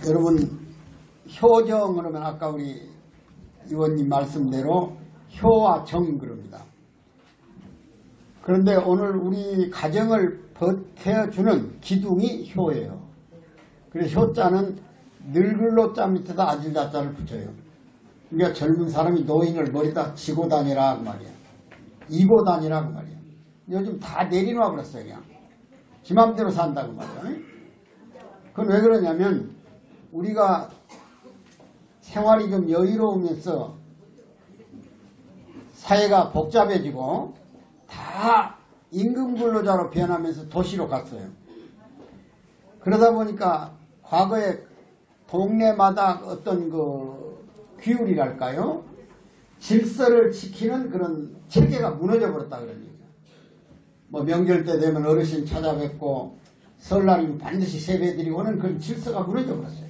여러분, 효정 그러면 아까 우리 의원님 말씀대로 효와 정 그럽니다. 그런데 오늘 우리 가정을 버텨주는 기둥이 효예요. 그래서 효자는 늙을로 자 밑에다 아질자자를 붙여요. 그러니까 젊은 사람이 노인을 머리다 지고 다니라 그 말이야. 이고 다니라 그 말이야. 요즘 다 내리놔 버렸어요. 그냥 지 맘대로 산다고 말이야. 그건 왜 그러냐면 우리가 생활이 좀 여유로우면서 사회가 복잡해지고 다 임금 근로자로 변하면서 도시로 갔어요. 그러다 보니까 과거에 동네마다 어떤 그 규율이랄까요? 질서를 지키는 그런 체계가 무너져 버렸다 그런 얘기죠. 뭐 명절 때 되면 어르신 찾아뵙고 설날이면 반드시 세배드리고는 그런 질서가 무너져 버렸어요.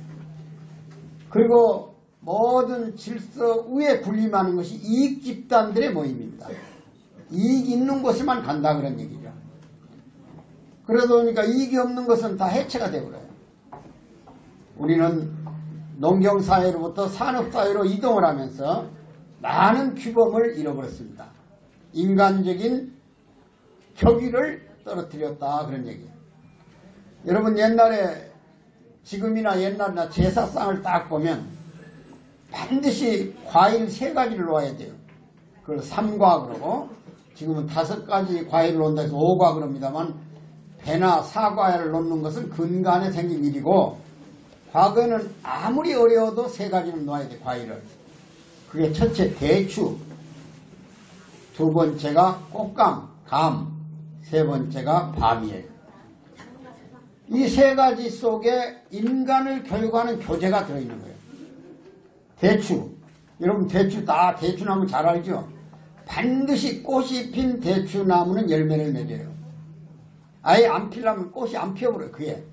그리고 모든 질서 위에 군림하는 것이 이익 집단들의 모임입니다. 이익 있는 곳에만 간다 그런 얘기죠. 그러다 보니까 이익이 없는 것은 다 해체가 되어버려요. 우리는 농경사회로부터 산업사회로 이동을 하면서 많은 규범을 잃어버렸습니다. 인간적인 격의를 떨어뜨렸다 그런 얘기예요. 여러분 옛날에 지금이나 옛날이나 제사상을 딱 보면 반드시 과일 3가지를 놓아야 돼요. 그걸 3과 그러고 지금은 5가지 과일을 놓는다 해서 5과 그럽니다만 배나 사과를 놓는 것은 근간에 생긴 일이고 과거에는 아무리 어려워도 3가지는 놓아야 돼 과일을. 그게 첫째 대추, 2번째가 꽃감, 감, 3번째가 밤이에요. 이 3가지 속에 인간을 교육하는 교재가 들어있는 거예요. 대추, 여러분 대추나무 잘 알죠? 반드시 꽃이 핀 대추나무는 열매를 맺어요. 아예 안 피려면 꽃이 안 피어버려요. 그게.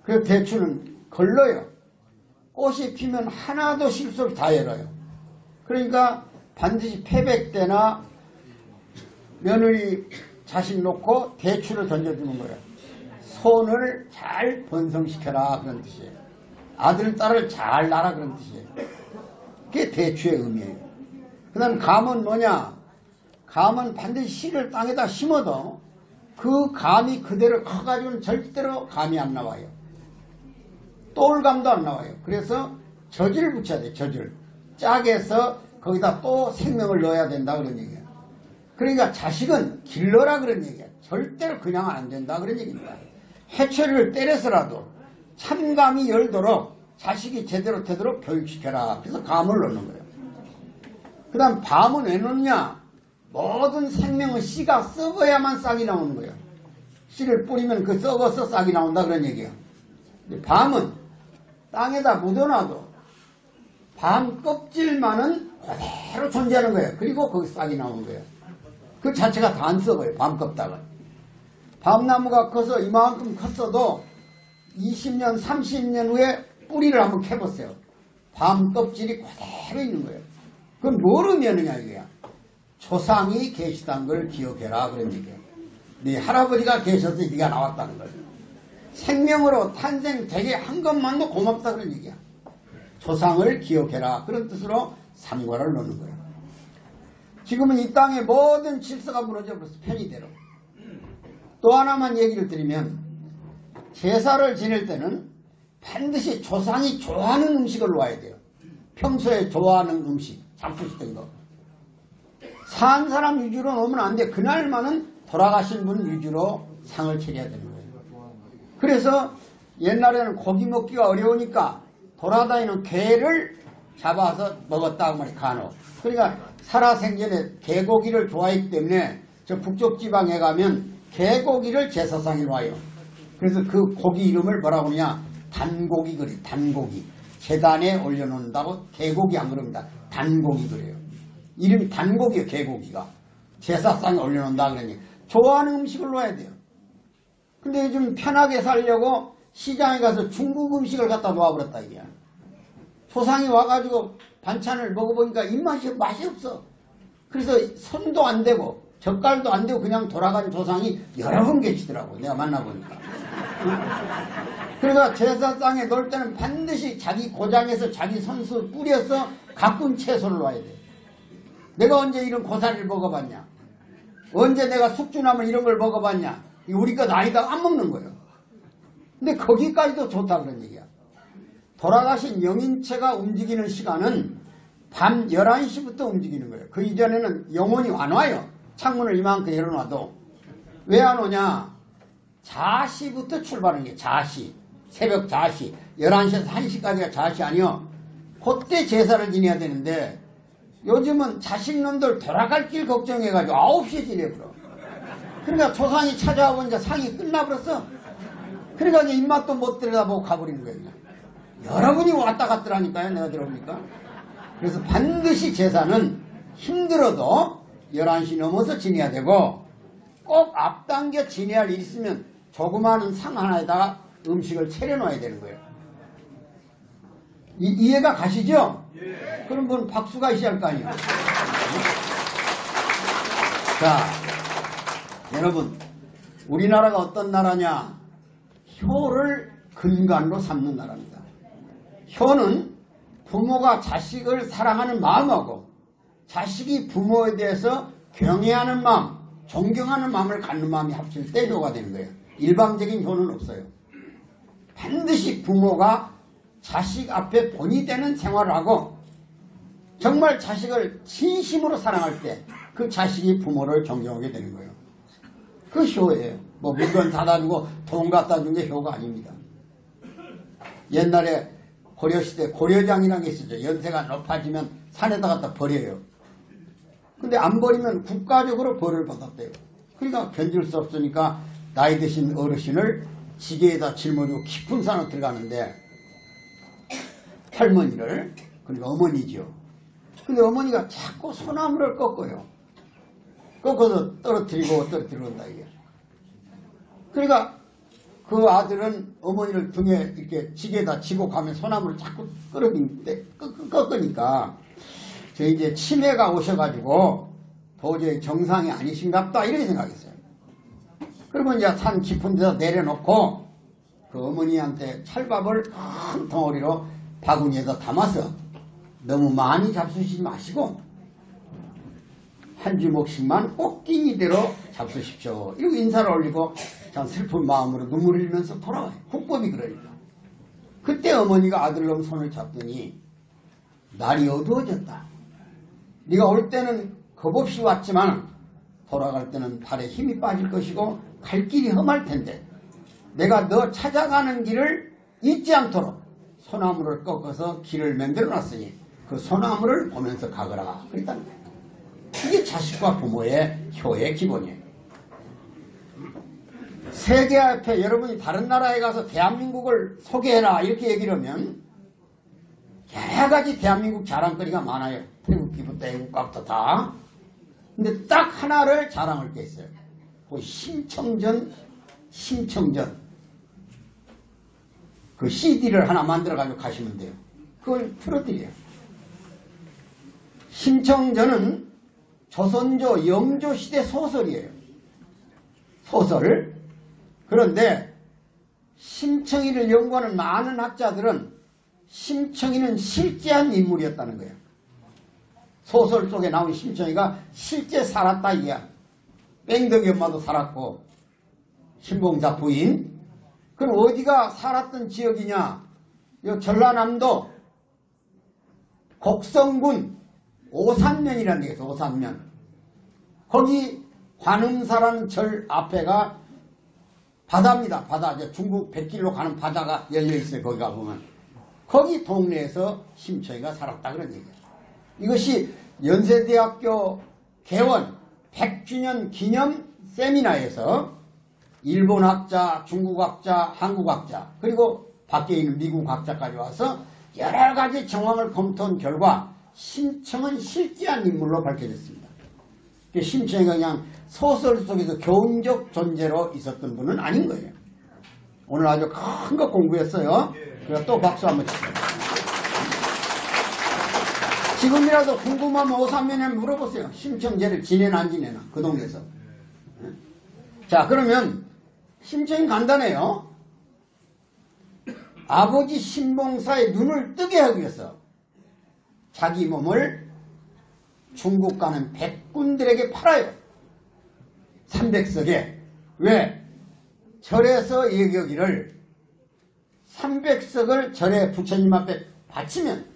그래서 대추는 걸러요. 꽃이 피면 하나도 실수를 다 열어요. 그러니까 반드시 패백 때나 며느리 자식 놓고 대추를 던져주는 거예요. 손을 잘 번성시켜라 그런 뜻이에요. 아들 딸을 잘 낳아라 그런 뜻이에요. 그게 대추의 의미예요. 그 다음 감은 뭐냐? 감은 반드시 씨를 땅에다 심어도 그 감이 그대로 커가지고는 절대로 감이 안 나와요. 똘감도 안 나와요. 그래서 젖을 붙여야 돼요. 젖을. 짝에서 거기다 또 생명을 넣어야 된다 그런 얘기예요. 그러니까 자식은 길러라 그런 얘기예요. 절대로 그냥 안 된다 그런 얘기입니다. 해초리를 때려서라도 참감이 열도록 자식이 제대로 되도록 교육시켜라. 그래서 감을 넣는 거예요. 그 다음 밤은 왜 넣냐? 모든 생명은 씨가 썩어야만 싹이 나오는 거예요. 씨를 뿌리면 그 썩어서 싹이 나온다 그런 얘기예요. 밤은 땅에다 묻어놔도 밤 껍질만은 그대로 존재하는 거예요. 그리고 거기 싹이 나오는 거예요. 그 자체가 다 안 썩어요. 밤 껍닥은. 밤나무가 커서 이만큼 컸어도 20년 30년 후에 뿌리를 한번 캐보세요. 밤 껍질이 그대로 있는 거예요. 그건 뭘 의미하느냐 이거야. 조상이 계시다는 걸 기억해라 그런 얘기예요. 네 할아버지가 계셔서 네가 나왔다는 거예요. 생명으로 탄생되게 한 것만도 고맙다 그런 얘기야. 조상을 기억해라 그런 뜻으로 삼과를 넣는 거예요. 지금은 이 땅의 모든 질서가 무너져 버렸어. 편의대로. 또 하나만 얘기를 드리면 제사를 지낼 때는 반드시 조상이 좋아하는 음식을 놓아야 돼요. 평소에 좋아하는 음식 잡수시던 거. 산 사람 위주로 놓으면 안 돼. 그날만은 돌아가신 분 위주로 상을 차려야 되는 거예요. 그래서 옛날에는 고기 먹기가 어려우니까 돌아다니는 개를 잡아서 먹었다고 말이에요. 간혹. 그러니까 살아생전에 개고기를 좋아했기 때문에 저 북쪽 지방에 가면 개고기를 제사상에 놔요. 그래서 그 고기 이름을 뭐라고 하냐? 단고기 그래요. 단고기. 제단에 올려놓는다고 개고기 안 그럽니다. 단고기 그래요. 이름이 단고기예요. 개고기가. 제사상에 올려놓는다 그러니 좋아하는 음식을 놔야 돼요. 근데 요즘 편하게 살려고 시장에 가서 중국 음식을 갖다 놓아버렸다 이게. 조상이 와가지고 반찬을 먹어보니까 입맛이 맛이 없어. 그래서 손도 안 대고 젓갈도 안 되고 그냥 돌아간 조상이 여러 분 계시더라고. 내가 만나보니까. 그러니까 제사상에 놓을 때는 반드시 자기 고장에서 자기 선수 뿌려서 가꾼 채소를 놔야 돼. 내가 언제 이런 고사리를 먹어봤냐? 언제 내가 숙주나물 이런 걸 먹어봤냐? 우리 것 아니다 안 먹는 거예요. 근데 거기까지도 좋다 그런 얘기야. 돌아가신 영인체가 움직이는 시간은 밤 11시부터 움직이는 거예요. 그 이전에는 영혼이 안 와요. 창문을 이만큼 열어놔도. 왜 안 오냐? 자시부터 출발하는 게 자시. 새벽 자시. 11시에서 1시까지가 자시 아니요. 그때 제사를 지내야 되는데 요즘은 자식놈들 돌아갈 길 걱정해가지고 9시에 지내버려. 그러니까 조상이 찾아와 보니까 상이 끝나버렸어. 그러니까 이제 입맛도 못 들여다보고 가버리는 거예요. 여러분이 왔다 갔더라니까요. 내가 들어보니까. 그래서 반드시 제사는 힘들어도 11시 넘어서 지내야 되고 꼭 앞당겨 지내야 할 일 있으면 조그마한 상 하나에다가 음식을 차려놔야 되는 거예요. 이해가 가시죠? 예. 그럼 뭔 박수가 있어야 할 거 아니에요. 자, 여러분 우리나라가 어떤 나라냐? 효를 근간으로 삼는 나라입니다. 효는 부모가 자식을 사랑하는 마음하고 자식이 부모에 대해서 경애하는 마음, 존경하는 마음을 갖는 마음이 합칠 때 효가 되는 거예요. 일방적인 효는 없어요. 반드시 부모가 자식 앞에 본이 되는 생활을 하고 정말 자식을 진심으로 사랑할 때 그 자식이 부모를 존경하게 되는 거예요. 그 효예요. 뭐 물건 사다 주고 돈 갖다 준 게 효가 아닙니다. 옛날에 고려시대 고려장이라는 게 있었죠. 연세가 높아지면 산에다 갖다 버려요. 근데 안 버리면 국가적으로 벌을 받았대요. 그러니까 견딜 수 없으니까 나이 드신 어르신을 지게에다 짊어지고 깊은 산으로 들어가는데 할머니를, 그러니까 어머니죠. 근데 어머니가 자꾸 소나무를 꺾어요. 꺾어서 떨어뜨리고 온다 이게. 그러니까 그 아들은 어머니를 등에 이렇게 지게에다 지고 가면 소나무를 자꾸 꺾으니까 저 이제 치매가 오셔가지고 도저히 정상이 아니신갑다 이렇게 생각했어요. 그러면 이제 산 깊은 데서 내려놓고 그 어머니한테 찰밥을 큰 덩어리로 바구니에다 담아서 너무 많이 잡수시지 마시고 한 주먹씩만 꼭끼니대로 잡수십시오. 이러고 인사를 올리고 참 슬픈 마음으로 눈물을 흘리면서 돌아와요. 국법이 그러니까. 그때 어머니가 아들놈 손을 잡더니 날이 어두워졌다. 네가 올 때는 겁없이 왔지만 돌아갈 때는 발에 힘이 빠질 것이고 갈 길이 험할 텐데 내가 너 찾아가는 길을 잊지 않도록 소나무를 꺾어서 길을 만들어 놨으니 그 소나무를 보면서 가거라. 그랬다는 거예요. 이게 자식과 부모의 효의 기본이에요. 세계 앞에 여러분이 다른 나라에 가서 대한민국을 소개해라 이렇게 얘기를 하면 여러 가지 대한민국 자랑거리가 많아요. 태국기부터 애국가부터 다. 근데 딱 하나를 자랑할 게 있어요. 그 심청전 그 CD를 하나 만들어 가지고 가시면 돼요. 그걸 틀어드려요. 심청전은 조선조 영조 시대 소설이에요. 소설. 그런데 심청이를 연구하는 많은 학자들은 심청이는 실제한 인물이었다는 거예요. 소설 속에 나온 심청이가 실제 살았다 이야. 뺑덕이 엄마도 살았고 신봉사 부인. 그럼 어디가 살았던 지역이냐? 이 전라남도 곡성군 오산면이라는 데가 있어. 오산면. 거기 관음사라는 절 앞에가 바다입니다. 바다. 이제 중국 백길로 가는 바다가 열려있어요. 거기 가보면. 거기 동네에서 심청이가 살았다 그런 얘기예요. 이것이 연세대학교 개원 100주년 기념 세미나에서 일본학자, 중국학자, 한국학자 그리고 밖에 있는 미국학자까지 와서 여러 가지 정황을 검토한 결과 심청은 실제한 인물로 밝혀졌습니다. 심청이가 그냥 소설 속에서 교훈적 존재로 있었던 분은 아닌 거예요. 오늘 아주 큰 거 공부했어요. 그래서 또 박수 한번 치세요. 지금이라도 궁금하면 오사면에 물어보세요. 심청제를 지내나 안 지내나 그 동네에서. 자, 그러면 심청이 간단해요. 아버지 신봉사의 눈을 뜨게 하기 위해서 자기 몸을 중국 가는 백군들에게 팔아요. 300석에. 왜? 절에서 얘기하기를 300석을 절에 부처님 앞에 바치면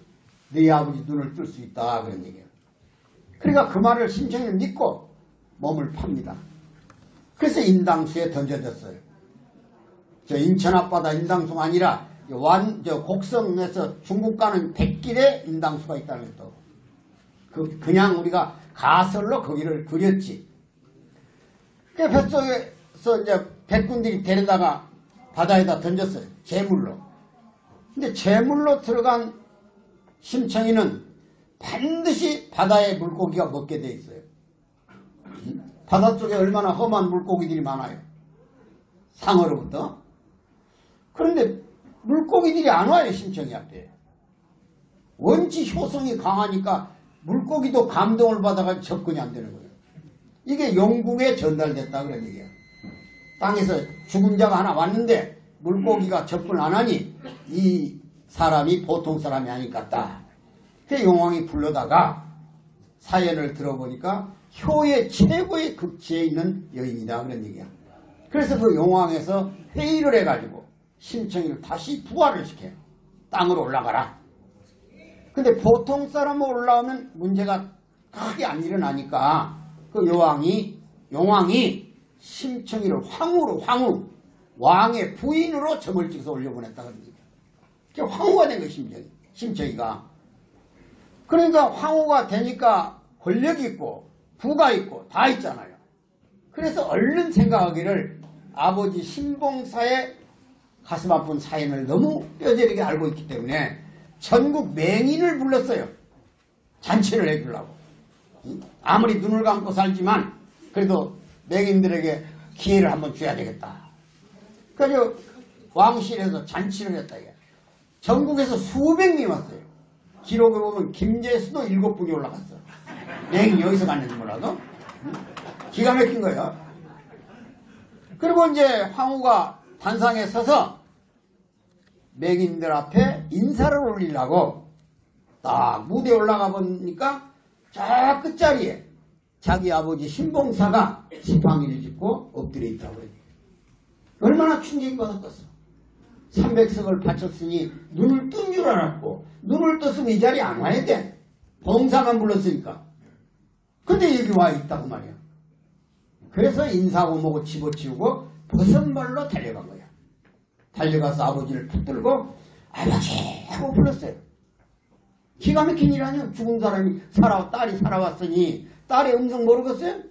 너희 아버지 눈을 뜰 수 있다 그런 얘기예요. 그러니까 그 말을 심청이는 믿고 몸을 팝니다. 그래서 인당수에 던져졌어요. 저 인천 앞바다 인당수가 아니라 곡성에서 중국 가는 백길에 인당수가 있다는 것도 그냥 우리가 가설로 거기를 그렸지. 그 뱃속에서 이제 백군들이 데려다가 바다에다 던졌어요. 재물로. 근데 재물로 들어간 심청이는 반드시 바다의 물고기가 먹게 돼 있어요. 바닷속에 얼마나 험한 물고기들이 많아요. 상어로부터. 그런데 물고기들이 안 와요. 심청이 앞에. 원치 효성이 강하니까 물고기도 감동을 받아가지고 접근이 안 되는 거예요. 이게 영국에 전달됐다 그런 얘기야. 땅에서 죽은 자가 하나 왔는데 물고기가 접근 안 하니 이 사람이 보통 사람이 아닐 것 같다. 그 용왕이 불러다가 사연을 들어보니까 효의 최고의 극치에 있는 여인이다 그런 얘기야. 그래서 그 용왕에서 회의를 해가지고 심청이를 다시 부활을 시켜요. 땅으로 올라가라. 근데 보통 사람으로 올라오면 문제가 크게 안 일어나니까 그 용왕이 심청이를 황후 왕의 부인으로 점을 찍어서 올려보냈다 그런 얘기야. 황후가 된 거예요. 심청이가. 그러니까 황후가 되니까 권력이 있고 부가 있고 다 있잖아요. 그래서 얼른 생각하기를 아버지 신봉사의 가슴 아픈 사연을 너무 뼈저리게 알고 있기 때문에 전국 맹인을 불렀어요. 잔치를 해주려고. 아무리 눈을 감고 살지만 그래도 맹인들에게 기회를 한번 줘야 되겠다. 그래서 왕실에서 잔치를 했다. 전국에서 수백 명이 왔어요. 기록을 보면 김제수도 7분이 올라갔어. 맹인 여기서 갔는지 몰라도. 기가 막힌 거예요. 그리고 이제 황후가 단상에 서서 맹인들 앞에 인사를 올리려고 딱 무대에 올라가 보니까 저 끝자리에 자기 아버지 신봉사가 지팡이를 짚고 엎드려 있다고 해요. 얼마나 충격이 받았겠어. 300석을 바쳤으니 눈을 뜬 줄 알았고 눈을 떴으면 이 자리에 안 와야 돼. 봉사만 불렀으니까. 근데 여기 와 있다고 말이야. 그래서 인사하고 뭐고 집어치우고 버선발로 달려간 거야. 달려가서 아버지를 붙들고 아버지 하고 불렀어요. 기가 막힌 일 아니야. 죽은 사람이 딸이 살아왔으니 딸의 음성 모르겠어요?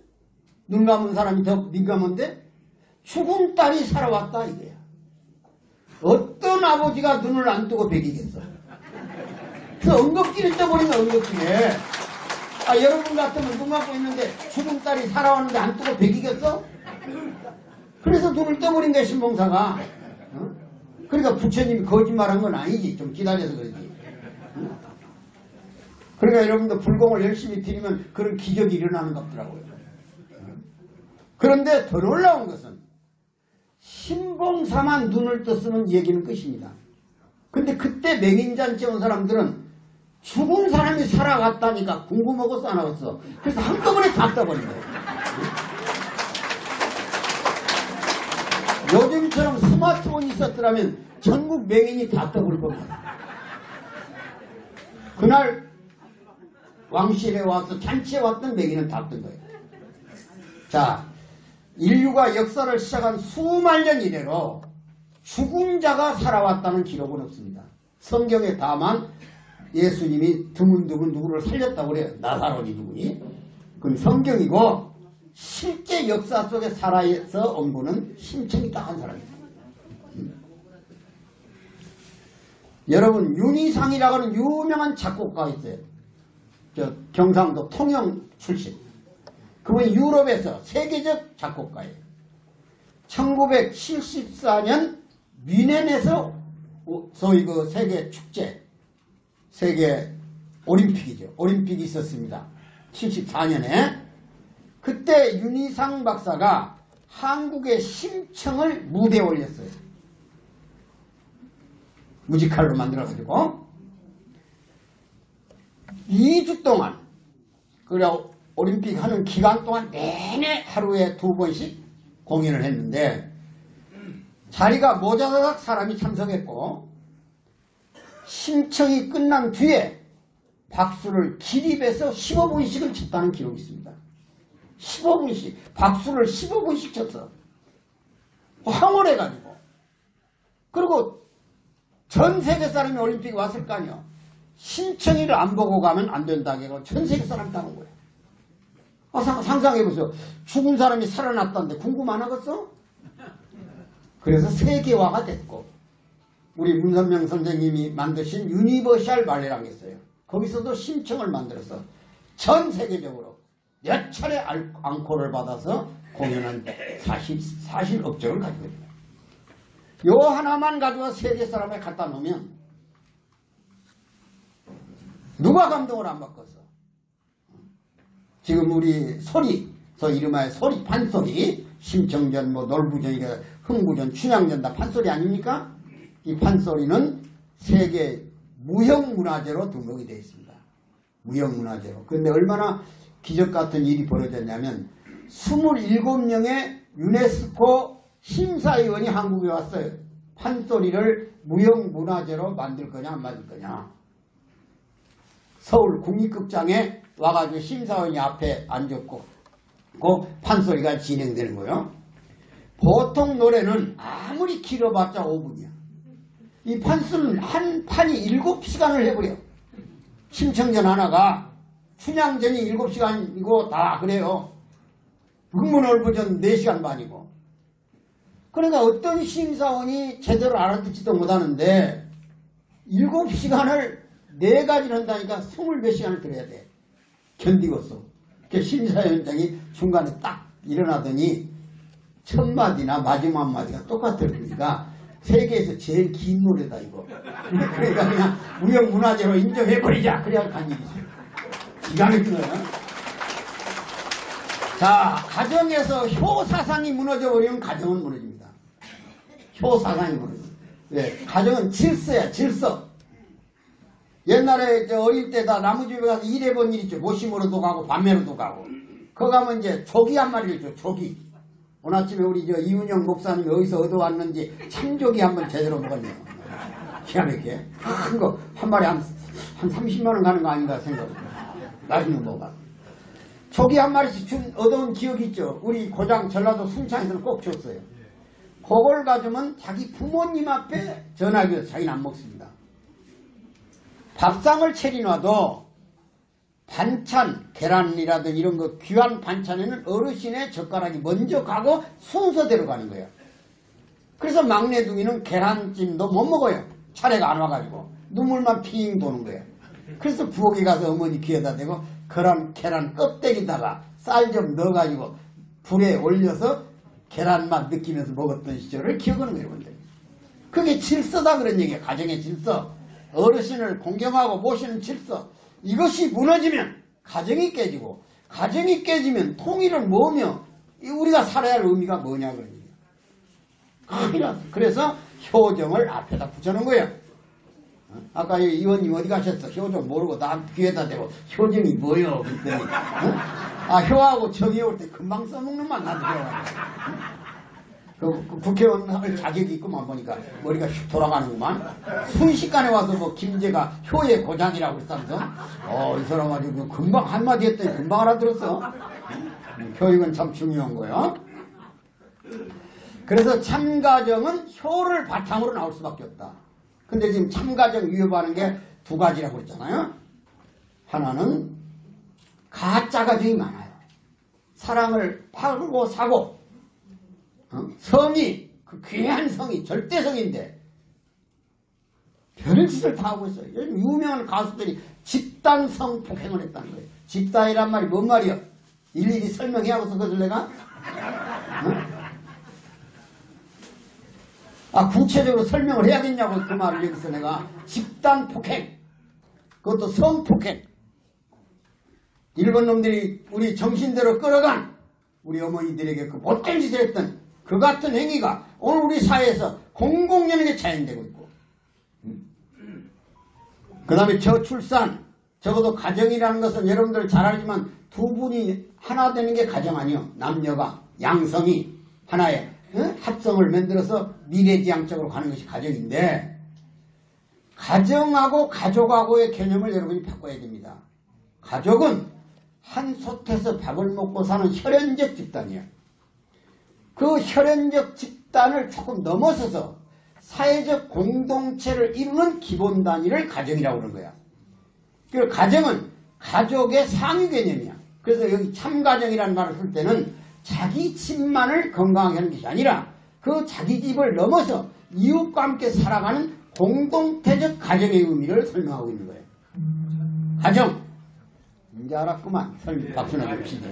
눈 감은 사람이 더 민감한데 죽은 딸이 살아왔다 이거야. 어떤 아버지가 눈을 안 뜨고 베기겠어. 그 엉겁지를 떠버린다. 엉겁지에. 여러분 같으면 눈 감고 있는데 죽은 딸이 살아왔는데 안 뜨고 베기겠어? 그래서 눈을 떠버린 거야 신봉사가. 그러니까 부처님이 거짓말한 건 아니지. 좀 기다려서 그러지. 그러니까 여러분도 불공을 열심히 드리면 그런 기적이 일어나는 것 같더라고요. 그런데 더 놀라운 것은 신봉사만 눈을 떴으면 얘기는 끝입니다. 근데 그때 맹인잔치 온 사람들은 죽은 사람이 살아갔다니까 궁금하고서 안 하겠어. 그래서 한꺼번에 다 떠버린 거예요. 요즘처럼 스마트폰이 있었더라면 전국 맹인이 다 떠볼 겁니다. 그날 왕실에 와서 잔치에 왔던 맹인은 다 뜬 거예요. 자, 인류가 역사를 시작한 수만 년 이래로 죽은 자가 살아왔다는 기록은 없습니다. 성경에 다만 예수님이 드문드문 누구를 살렸다고 그래요. 나사로니 누구니? 그건 성경이고 실제 역사 속에 살아서 온 분은 심청이 딱 한 사람이에요. 여러분 윤희상이라고 하는 유명한 작곡가가 있어요. 경상도 통영 출신. 그분이 유럽에서 세계적 작곡가예요. 1974년 뮌헨에서 소위 그 세계 축제, 세계 올림픽이죠. 올림픽이 있었습니다. 74년에. 그때 윤희상 박사가 한국의 심청을 무대에 올렸어요. 무지칼로 만들어가지고 2주 동안, 그래 올림픽 하는 기간 동안 내내 하루에 2번씩 공연을 했는데 자리가 모자라서 사람이 참석했고, 심청이 끝난 뒤에 박수를 기립해서 15분씩을 쳤다는 기록이 있습니다. 15분씩 박수를 15분씩 쳤어. 황홀해가지고. 그리고 전 세계 사람이 올림픽에 왔을 거 아니야. 심청이를 안 보고 가면 안 된다고 전 세계 사람이 다 온 거야. 상상해보세요. 죽은 사람이 살아났다는데 궁금 안 하겠어? 그래서 세계화가 됐고, 우리 문선명 선생님이 만드신 유니버셜 발레라고 했어요. 거기서도 심청을 만들어서 전 세계적으로 몇 차례 앙코를 받아서 공연한 사실 업적을 가지고 있어요. 요 하나만 가지고 세계 사람에 갖다 놓으면 누가 감동을 안 받겠어? 지금 우리 소리, 이름하여 소리, 판소리, 심청전, 놀부전, 흥부전, 춘향전 다 판소리 아닙니까? 이 판소리는 세계 무형문화재로 등록이 되어 있습니다. 무형문화재로. 그런데 얼마나 기적 같은 일이 벌어졌냐면 27명의 유네스코 심사위원이 한국에 왔어요. 판소리를 무형문화재로 만들 거냐 안 만들 거냐. 서울 국립극장에 와가지고 심사위원이 앞에 앉았고 그 판소리가 진행되는 거예요. 보통 노래는 아무리 길어봤자 5분이야. 이 판소리는 한 판이 7시간을 해버려. 심청전 하나가 춘향전이 7시간이고 다 그래요. 흥문월부전 4시간 반이고. 그러니까 어떤 심사원이 제대로 알아듣지도 못하는데 7시간을 4가지를 한다니까 20몇 시간을 들어야 돼. 견디겠어. 심사위원장이 중간에 딱 일어나더니 첫 마디나 마지막 마디가 똑같으니까 세계에서 제일 긴 노래다 이거. 그러니까 그냥 무형문화재로 인정해버리자. 그래야 간 일이지. 기가 막히네요. 자, 가정에서 효사상이 무너져버리면 가정은 무너집니다. 효사상이 무너집니다. 왜? 가정은 질서야, 질서. 옛날에 어릴 때 다 나무집에 가서 일해본 일 있죠. 모심으로도 가고 밤매로도 가고. 거기 가면 이제 조기 한 마리를 줘. 조기. 오늘 아침에 우리 이은영 목사님이 어디서 얻어왔는지 참조기 한번 제대로 먹었네요. 기가 막히게. 큰 거 한 마리 한 30만 원 가는 거 아닌가 생각합니다. 맛있는 거가. 조기 한 마리씩 얻어온 기억이 있죠. 우리 고장 전라도 순창에서는 꼭 줬어요. 그걸 가지면 자기 부모님 앞에 전화기해서 자기는 안 먹습니다. 밥상을 차려놔도 반찬, 계란이라든 이런 거 귀한 반찬에는 어르신의 젓가락이 먼저 가고 순서대로 가는 거예요. 그래서 막내둥이는 계란찜도 못 먹어요. 차례가 안 와가지고 눈물만 핑 도는 거예요. 그래서 부엌에 가서 어머니 귀에다 대고 그런 계란 껍데기다가 쌀 좀 넣어가지고 불에 올려서 계란맛 느끼면서 먹었던 시절을 기억하는 거예요. 그게 질서다 그런 얘기예요. 가정의 질서. 어르신을 공경하고 모시는 질서. 이것이 무너지면 가정이 깨지고, 가정이 깨지면 통일은 뭐며 우리가 살아야 할 의미가 뭐냐 그런 얘기예요. 그래서 효정을 앞에다 붙여놓은 거예요. 아까 의원님 어디 가셨어? 효정 모르고 나 귀에다 대고 효정이 뭐요? 그랬더니 효하고 정이 올 때 금방 써먹는 만 나도 배워가지고. 그 국회의원 할 자격이 있구만 보니까 머리가 슉 돌아가는구만. 순식간에 와서 김제가 효의 고장이라고 그랬다면서 이 사람 아주 금방 한마디 했더니 금방 알아들었어. 교육은 참 중요한 거야. 그래서 참가정은 효를 바탕으로 나올 수밖에 없다. 근데 지금 참가정 위협하는 게 2가지라고 그랬잖아요. 하나는 가짜 가정이 많아요. 사랑을 팔고 사고 성이, 그 귀한 성이 절대성인데 별짓을 다 하고 있어요. 유명한 가수들이 집단 성폭행을 했다는 거예요. 집단이란 말이 뭔 말이야? 일일이 설명해야겠어 그것을 내가? 구체적으로 설명을 해야겠냐고 그 말을 여기서 내가. 집단 폭행. 그것도 성폭행. 일본 놈들이 우리 정신대로 끌어간 우리 어머니들에게 그 못된 짓을 했던 그 같은 행위가 오늘 우리 사회에서 공공연하게 자행되고 있고, 그 다음에 저출산, 적어도 가정이라는 것은 여러분들 잘 알지만 두 분이 하나 되는 게 가정 아니요. 남녀가 양성이 하나의 합성을 만들어서 미래지향적으로 가는 것이 가정인데, 가정하고 가족하고의 개념을 여러분이 바꿔야 됩니다. 가족은 한 솥에서 밥을 먹고 사는 혈연적 집단이에요. 그 혈연적 집단을 조금 넘어서서 사회적 공동체를 이루는 기본 단위를 가정이라고 그러는 거야. 그 가정은 가족의 상위 개념이야. 그래서 여기 참가정이라는 말을 쓸 때는 자기 집만을 건강하게 하는 것이 아니라 그 자기 집을 넘어서 이웃과 함께 살아가는 공동체적 가정의 의미를 설명하고 있는 거예요. 가정. 이제 알았구만. 박수나 줍시다.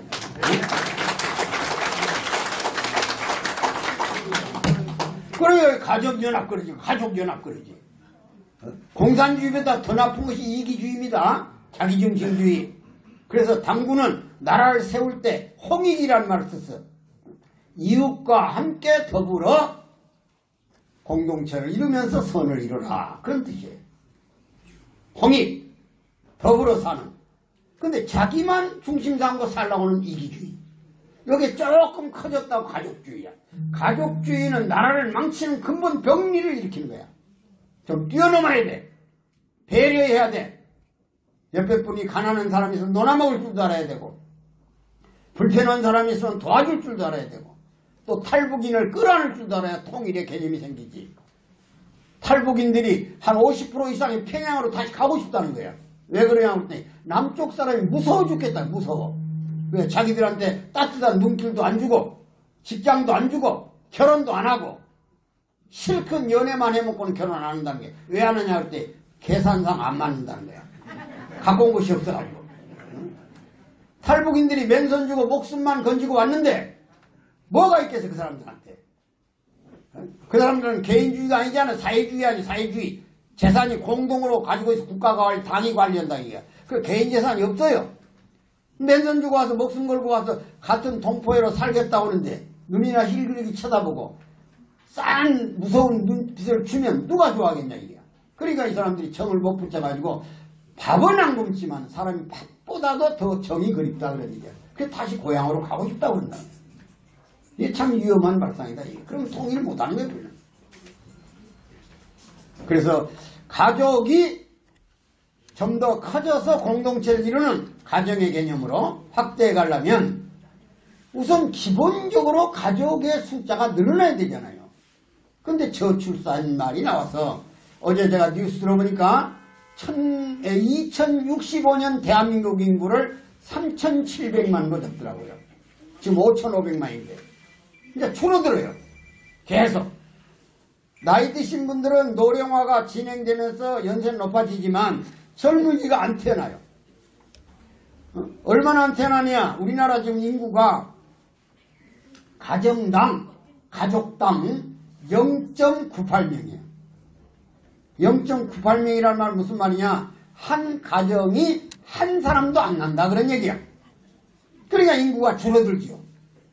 그래, 가족연합 그러지. 가족연합 그러지. 공산주의보다 더 나쁜 것이 이기주의입니다. 자기중심주의. 그래서 당군은 나라를 세울 때 홍익이라는 말을 썼어. 이웃과 함께 더불어 공동체를 이루면서 선을 이루라. 그런 뜻이에요. 홍익. 더불어 사는. 근데 자기만 중심 삼고 살라고는 이기주의. 여기 조금 커졌다고 가족주의야. 가족주의는 나라를 망치는 근본 병리를 일으키는 거야. 좀 뛰어넘어야 돼. 배려해야 돼. 옆에 분이 가난한 사람이 있으면 놀아먹을 줄도 알아야 되고, 불편한 사람이 있으면 도와줄 줄도 알아야 되고, 또 탈북인을 끌어안을 줄도 알아야 통일의 개념이 생기지. 탈북인들이 한 50% 이상이 평양으로 다시 가고 싶다는 거야. 왜 그러냐 그랬더니 남쪽 사람이 무서워 죽겠다. 무서워. 왜? 자기들한테 따뜻한 눈길도 안 주고 직장도 안 주고 결혼도 안 하고 실컷 연애만 해먹고는 결혼 안 한다는 게 왜 안 하냐 그랬더니 계산상 안 맞는다는 거야. 갖고 온 것이 없어가지고. 탈북인들이 맨손 주고 목숨만 건지고 왔는데 뭐가 있겠어 그 사람들한테. 그 사람들은 개인주의가 아니잖아. 사회주의 아니 사회주의. 재산이 공동으로 가지고 있어 국가가 당이 관리한다 이게. 그 개인 재산이 없어요. 맨손 주고 와서 목숨 걸고 와서 같은 동포애로 살겠다고 하는데 눈이나 힐그리기 쳐다보고 싼 무서운 눈빛을 주면 누가 좋아하겠냐 이게. 그러니까 이 사람들이 정을 못 붙여가지고 밥은 안 굶지만 사람이 밥보다도 더 정이 그립다 그런 얘기야. 그래서 다시 고향으로 가고 싶다고 그런다. 이게 참 위험한 발상이다 이게. 그럼 통일 못하는 거야 별로. 그래서 가족이 좀 더 커져서 공동체를 이루는 가정의 개념으로 확대해 가려면 우선 기본적으로 가족의 숫자가 늘어나야 되잖아요. 근데 저출산 말이 나와서 어제 제가 뉴스 들어보니까 2065년 대한민국 인구를 3,700만으로 잡더라고요. 지금 5,500만인데. 그러니까 줄어들어요. 계속. 나이 드신 분들은 노령화가 진행되면서 연세는 높아지지만 젊은이가 안 태어나요. 얼마나 안 태어나냐. 우리나라 지금 인구가 가정당, 가족당 0.98명이에요. 0.98명이라는 말은 무슨 말이냐. 한 가정이 한 사람도 안 난다 그런 얘기야. 그러니까 인구가 줄어들죠.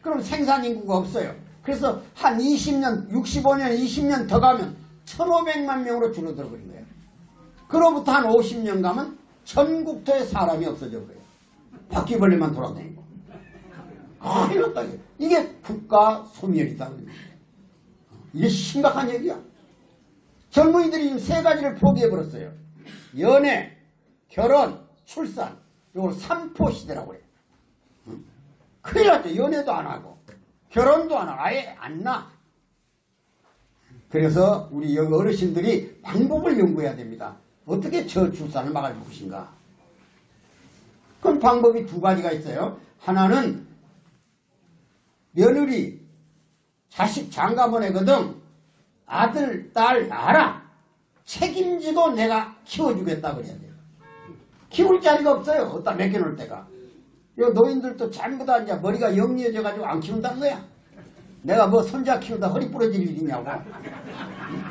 그럼 생산 인구가 없어요. 그래서 한 20년, 65년, 20년 더 가면 1,500만 명으로 줄어들어 버린 거예요. 그로부터 한 50년 가면 전국토에 사람이 없어져 버려요. 바퀴벌레만 돌아다니고. 큰일 났다. 이게 국가 소멸이다. 이게 심각한 얘기야. 젊은이들이 지금 세 가지를 포기해버렸어요. 연애, 결혼, 출산. 이걸 3포 시대라고 그래요. 큰일 났죠. 연애도 안 하고. 결혼도 안 하고. 아예 안 나. 그래서 우리 여기 어르신들이 방법을 연구해야 됩니다. 어떻게 저출산을 막을 것인가. 그럼 방법이 두 가지가 있어요. 하나는 며느리, 자식 장가 보내거든 아들, 딸 낳아라. 책임지고 내가 키워주겠다 그래야 돼요. 키울 자리가 없어요. 어디다 맡겨놓을 때가. 요 노인들도 전부 다 이제 머리가 영리해져가지고 안 키운다는 거야. 내가 뭐 손자 키우다 허리 부러질 일이냐고.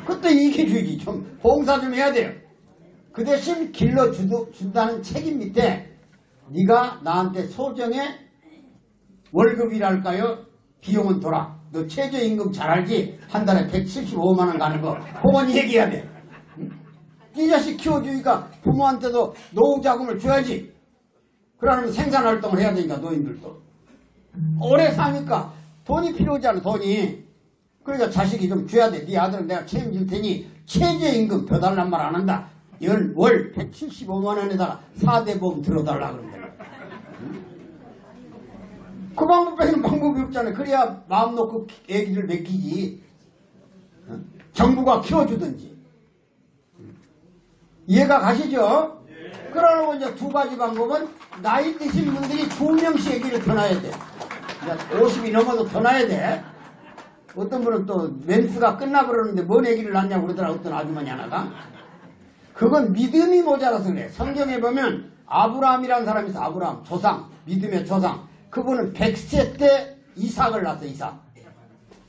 그때 이기주의지. 좀 봉사 좀 해야 돼요. 그 대신 길러준다는 책임 밑에 네가 나한테 소정의 월급이랄까요? 비용은 돌아. 너 최저임금 잘 알지? 한 달에 175만 원 가는 거. 그건 얘기해야 돼. 응? 이 자식 키워주니까 부모한테도 노후자금을 줘야지. 그러면 생산활동을 해야 되니까 노인들도. 오래 사니까 돈이 필요하잖아. 돈이. 그러니까 자식이 좀 줘야 돼. 네 아들은 내가 책임질 테니 최저임금 더 달란 말 안 한다. 월 175만 원에다가 4대 보험 들어달라 그런다. 그 방법 빼는 방법이 없잖아요. 그래야 마음 놓고 애기를 맡기지. 정부가 키워주든지. 이해가 가시죠? 그러고 이제 두 가지 방법은 나이 드신 분들이 2명씩 애기를 더 낳아야 돼. 50이 넘어도 더 낳아야 돼. 어떤 분은 또 멘스가 끝나 그러는데 뭔 애기를 낳냐고 그러더라. 어떤 아주머니 하나가. 그건 믿음이 모자라서 그래. 성경에 보면 아브라함이라는 사람이 있어. 아브라함 조상, 믿음의 조상. 그분은 100세 때 이삭을 낳았어. 이삭.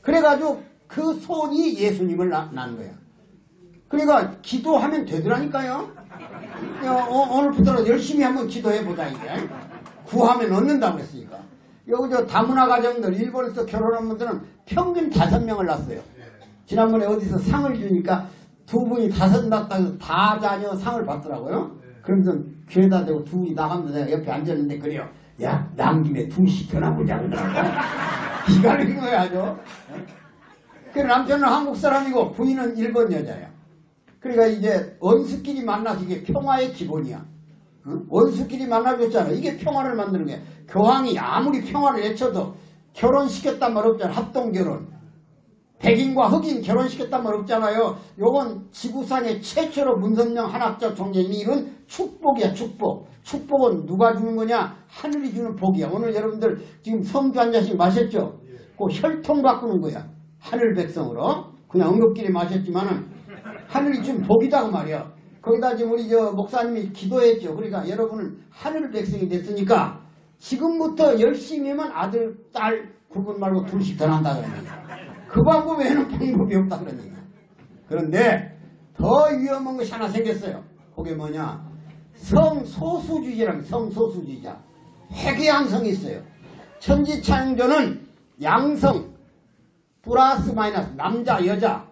그래가지고 그 손이 예수님을 낳은 거야. 그러니까 기도하면 되더라니까요. 오늘부터 열심히 한번 기도해보자 이게. 구하면 얻는다고 그랬으니까. 여기 저 다문화 가정들 일본에서 결혼한 분들은 평균 5명을 낳았어요. 지난번에 어디서 상을 주니까 두 분이 5 낳았다 해서 다 자녀 상을 받더라고요. 그러면서 귀에다 대고 두 분이 나가면서 내가 옆에 앉았는데 그래요. 야, 남 김에 2씩 더 낳고자 그러더라고. 기가 막힌 거야 아주. 그 남편은 한국 사람이고 부인은 일본 여자야. 그러니까 이제 원수끼리 만나서 이게 평화의 기본이야. 응? 원수끼리 만나줬잖아. 이게 평화를 만드는 거야. 교황이 아무리 평화를 외쳐도 결혼시켰단 말 없잖아. 합동결혼. 백인과 흑인 결혼시켰단 말 없잖아요. 요건 지구상의 최초로 문선명 한학자 총재님이 이룬 축복이야. 축복. 축복은 누가 주는 거냐? 하늘이 주는 복이야. 오늘 여러분들 지금 성주 한 잔씩 마셨죠? 그 혈통 바꾸는 거야. 하늘 백성으로. 그냥 응급끼리 마셨지만은 하늘이 준 복이다 그 말이야. 거기다 지금 우리 저 목사님이 기도했죠. 그러니까 여러분은 하늘 백성이 됐으니까 지금부터 열심히 하면 아들, 딸 구분 말고 2씩 더 난다 그러니까. 그 방법 외에는 방법이 없다 그러니까. 그런데 더 위험한 것이 하나 생겼어요. 그게 뭐냐? 성소수주의라는 성소수주의자. 회귀양성이 있어요. 천지창조는 양성 플러스 마이너스 남자 여자.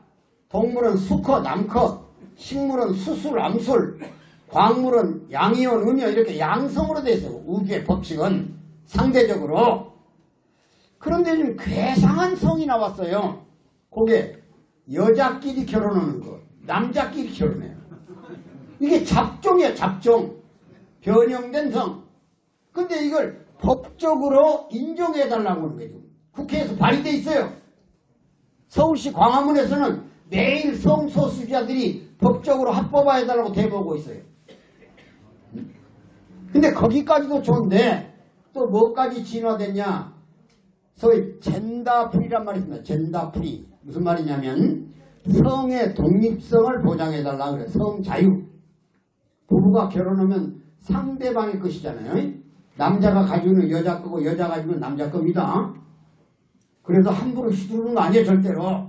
동물은 수컷 남컷. 식물은 수술 암술. 광물은 양이온 음이온 이렇게 양성으로 되어 있어요. 우주의 법칙은 상대적으로. 그런데 지금 괴상한 성이 나왔어요. 그게 여자끼리 결혼하는 거, 남자끼리 결혼해요. 이게 잡종이야, 잡종. 변형된 성. 근데 이걸 법적으로 인정해달라고 하는 거예요. 국회에서 발의돼 있어요. 서울시 광화문에서는 매일 성소수자들이 법적으로 합법화해달라고 대보고 있어요. 근데 거기까지도 좋은데 또 뭐까지 진화됐냐? 소위 젠더프리란 말이 있습니다. 젠더프리. 무슨 말이냐면 성의 독립성을 보장해달라 그래. 성자유. 부부가 결혼하면 상대방의 것이잖아요. 남자가 가지고 있는 여자 거고 여자 가지고 있는 남자 겁니다. 그래서 함부로 휘두르는 거 아니에요. 절대로.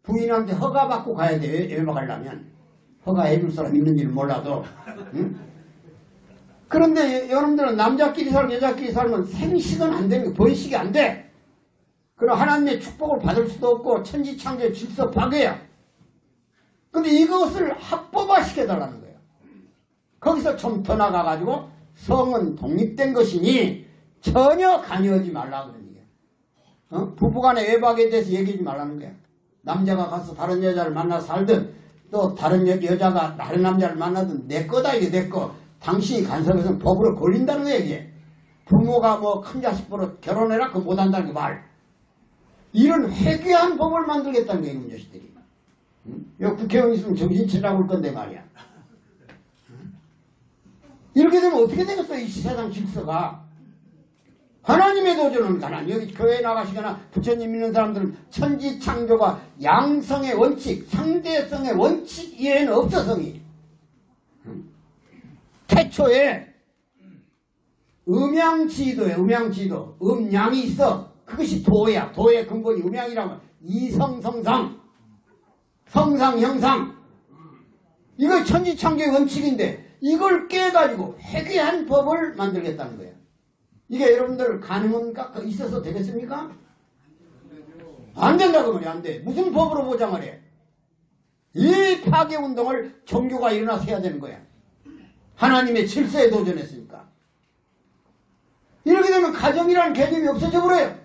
부인한테 허가받고 가야 돼요. 외박하려면. 허가해줄 사람 있는지는 몰라도. 응? 그런데 여러분들은 남자끼리 살고 여자끼리 살면 생식은 안 되는 거예요. 번식이 안 돼. 그럼 하나님의 축복을 받을 수도 없고 천지창조의 질서 파괴야. 근데 이것을 합법화 시켜달라는 거예요. 거기서 좀 더 나가가지고 성은 독립된 것이니 전혀 관여하지 말라 그러는 거예요. 부부간의 외박에 대해서 얘기하지 말라는 거야. 남자가 가서 다른 여자를 만나 살든 또 다른 여자가 다른 남자를 만나든 내 거다 이게 내 거. 당신이 간섭해서는 법으로 걸린다는 거야 이게. 부모가 뭐 큰 자식 보러 결혼해라 그거 못한다는 그 말. 이런 회귀한 법을 만들겠다는 거야 이런 자식들이. 여기 국회의원 있으면 정신 차리라고 할 건데 말이야. 이렇게 되면 어떻게 되겠어 이 세상 질서가. 하나님의 도전은 가난. 여기 교회 나가시거나 부처님 믿는 사람들은 천지창조가 양성의 원칙, 상대성의 원칙 이외에는 없어 성이. 태초에 음양지도에 음양지도 음양이 있어. 그것이 도야. 도의 근본이 음양이라고. 이성성상 성상형상. 이거 천지창조의 원칙인데 이걸 깨가지고 회귀한 법을 만들겠다는 거예요. 이게 여러분들 가능합니까? 있어서 되겠습니까? 안 된다고 말이야. 안 돼. 무슨 법으로 보장을 해? 이 파괴운동을 종교가 일어나서 해야 되는 거야. 하나님의 질서에 도전했으니까. 이렇게 되면 가정이라는 개념이 없어져 버려요.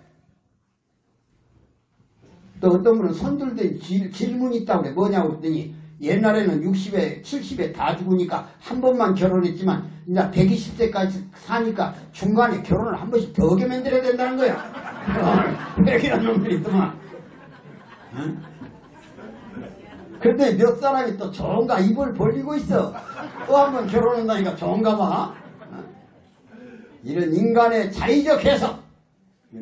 또 어떤 분은 손들던 질문이 있다고 그래. 뭐냐고 그랬더니 옛날에는 60에 70에 다 죽으니까 한 번만 결혼했지만 이제 120세까지 사니까 중간에 결혼을 한 번씩 더 만들어야 된다는 거야. 백이라는 놈들이 있더만. 응? 그런데 몇 사람이 또 좋은가 입을 벌리고 있어. 또 한 번 결혼한다니까 좋은가 봐. 이런 인간의 자의적 해석,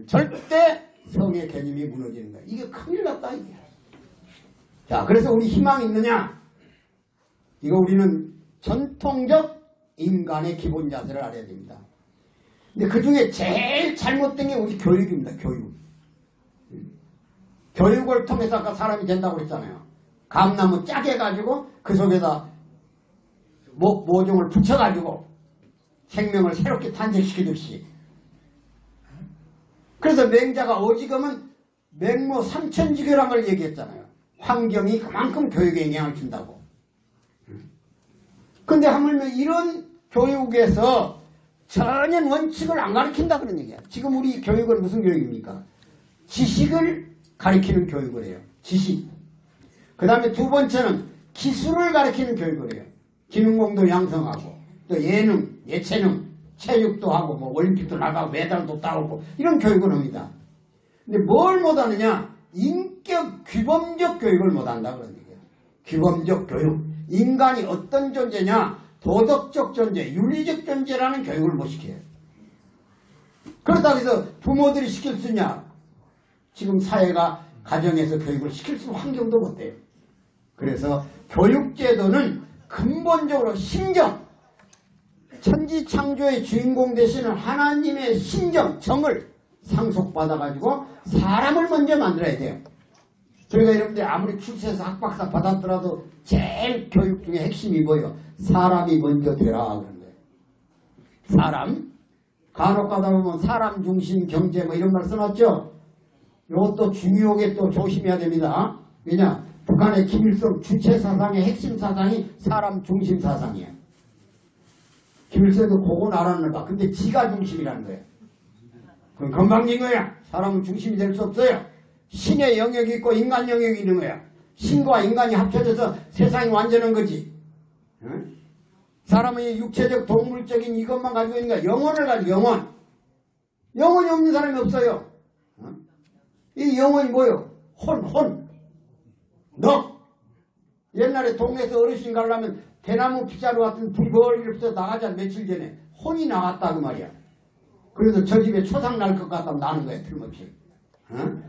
절대 성의 개념이 무너지는 거야. 이게 큰일 났다 이게. 자, 그래서 우리 희망이 있느냐? 이거 우리는 전통적 인간의 기본 자세를 알아야 됩니다. 근데 그 중에 제일 잘못된 게 우리 교육입니다. 교육. 교육을 통해서 아까 사람이 된다고 그랬잖아요. 감나무 짜게 해가지고 그 속에다 모종을 붙여가지고 생명을 새롭게 탄생시키듯이. 그래서 맹자가 오지금은 맹모 삼천지교란 걸 얘기했잖아요. 환경이 그만큼 교육에 영향을 준다고. 근데 하물며 이런 교육에서 전혀 원칙을 안 가르친다 그런 얘기야. 지금 우리 교육은 무슨 교육입니까? 지식을 가르치는 교육을 해요. 지식. 그 다음에 두 번째는 기술을 가르치는 교육을 해요. 기능공도 양성하고 또 예능, 예체능, 체육도 하고 뭐 올림픽도 나가고 메달도 따오고 이런 교육을 합니다. 근데 뭘 못하느냐? 인격 규범적 교육을 못한다 그런 얘기예요. 규범적 교육. 인간이 어떤 존재냐? 도덕적 존재, 윤리적 존재라는 교육을 못 시켜요. 그렇다고 해서 부모들이 시킬 수 있냐? 지금 사회가 가정에서 교육을 시킬 수 있는 환경도 못 돼요. 그래서 교육제도는 근본적으로 심정, 천지창조의 주인공 되시는 하나님의 심정, 정을 상속받아가지고 사람을 먼저 만들어야 돼요. 저희가 여러분들 아무리 출세해서 학박사 받았더라도 제일 교육 중에 핵심이 뭐예요? 사람이 먼저 되라 그런 거예요. 사람. 간혹 가다 보면 사람 중심 경제 뭐 이런 말 써놨죠? 이것도 중요하게 또 조심해야 됩니다. 왜냐? 북한의 김일성 주체 사상의 핵심 사상이 사람 중심 사상이에요. 김일성도 그건 알았는가? 근데 지가 중심이라는 거예요. 그건 건방진 거야. 사람은 중심이 될 수 없어요. 신의 영역이 있고 인간 영역이 있는 거야. 신과 인간이 합쳐져서 세상이 완전한 거지. 응? 사람의 육체적 동물적인 이것만 가지고 있는 거야. 영혼을 가지고 영혼. 영혼이 없는 사람이 없어요. 응? 이 영혼이 뭐예요? 혼. 너. 옛날에 동네에서 어르신 가려면 대나무 피자루 같은 불이 멀리 없어 나가자 며칠 전에 혼이 나갔다 그 말이야. 그래서 저 집에 초상 날 것 같다면 나는 거야 틀림없이. 응?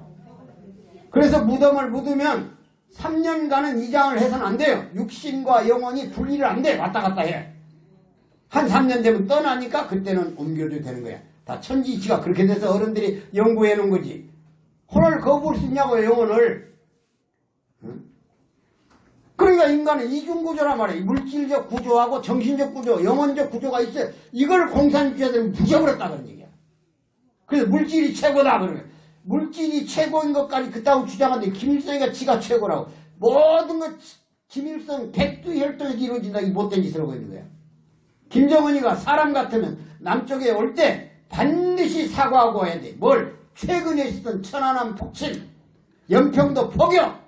그래서 무덤을 묻으면 3년간은 이장을 해서는 안 돼요. 육신과 영혼이 분리를 안 돼. 왔다 갔다 해. 한 3년 되면 떠나니까 그때는 옮겨도 되는 거야. 다 천지이치가 그렇게 돼서 어른들이 연구해 놓은 거지. 혼을 거부할 수 있냐고요, 영혼을. 응? 그러니까 인간은 이중구조란 말이에요. 물질적 구조하고 정신적 구조, 영혼적 구조가 있어요. 이걸 공산주의자 되면 부셔버렸다는 얘기야. 그래서 물질이 최고다 그러면. 물질이 최고인 것까지 그따구 주장하는데 김일성이가 지가 최고라고. 모든 것 김일성 백두혈통에서 이루어진다. 이 못된 짓을 하고 있는 거야. 김정은이가 사람 같으면 남쪽에 올 때 반드시 사과하고 와야 돼. 뭘? 최근에 있었던 천안함 폭침, 연평도 포격,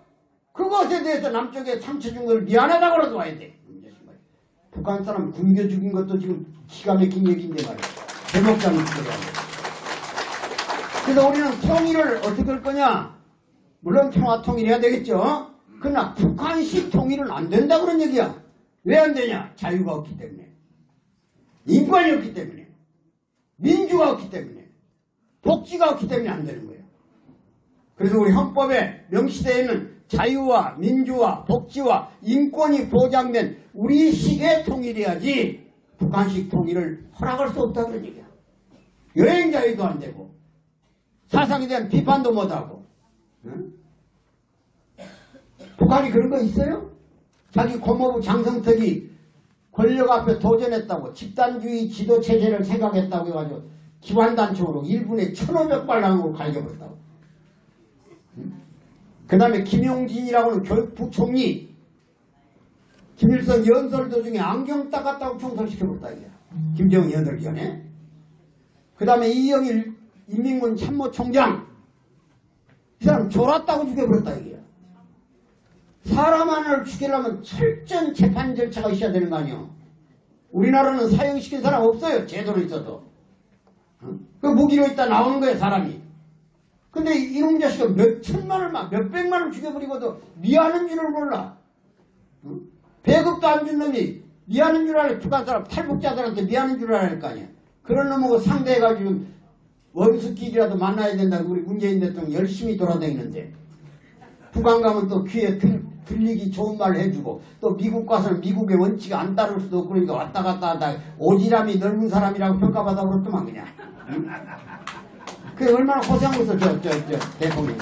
그것에 대해서 남쪽에 상처 준 걸 미안하다고라도 와야 돼. 북한 사람 굶겨 죽인 것도 지금 기가 막힌 얘기인데 말이야. 대목장이 들어가고. 그래서 우리는 통일을 어떻게 할 거냐? 물론 평화 통일해야 되겠죠. 그러나 북한식 통일은 안 된다 그런 얘기야. 왜 안 되냐? 자유가 없기 때문에. 인권이 없기 때문에. 민주가 없기 때문에. 복지가 없기 때문에 안 되는 거예요. 그래서 우리 헌법에 명시되어 있는 자유와 민주와 복지와 인권이 보장된 우리식의 통일이야지 북한식 통일을 허락할 수 없다 그런 얘기야. 여행 자유도 안 되고 사상에 대한 비판도 못하고. 응? 북한이 그런 거 있어요? 자기 고모부 장성택이 권력 앞에 도전했다고 집단주의 지도체제를 생각했다고 해가지고 기관단총으로 1분에 1,500발랑으로 갈겨버렸다고. 그 다음에 김용진이라고는 교육부총리 김일성 연설 도중에 안경 닦았다고 총살시켜버렸다 이게. 김정은 연설 전에. 그 다음에 이영일 인민군 참모총장 이 사람 졸았다고 죽여버렸다 이게. 사람 하나를 죽이려면 철저한 재판 절차가 있어야 되는 거 아니에요. 우리나라는 사형시킨 사람 없어요. 제도로 있어도. 그 무기로 있다 나오는 거예요 사람이. 근데 이놈 자식은 몇 천만을 몇 백만을 죽여버리고도 미안한 줄을 몰라. 배급도 안 준 놈이 미안한 줄 알아. 북한 사람 탈북자들한테 미안한 줄 알아야 할 거 아니야. 그런 놈하고 상대해가지고 원수끼리라도 만나야 된다고 우리 문재인 대통령 열심히 돌아다니는데 북한 가면 또 귀에 들리기 좋은 말을 해주고 또 미국 가서는 미국의 원칙이 안 따를 수도 없고 그러니까 왔다 갔다 하다 오지랖이 넓은 사람이라고 평가받아 그렇더만 그냥. 그게 얼마나 고생하겠어 저 대통령.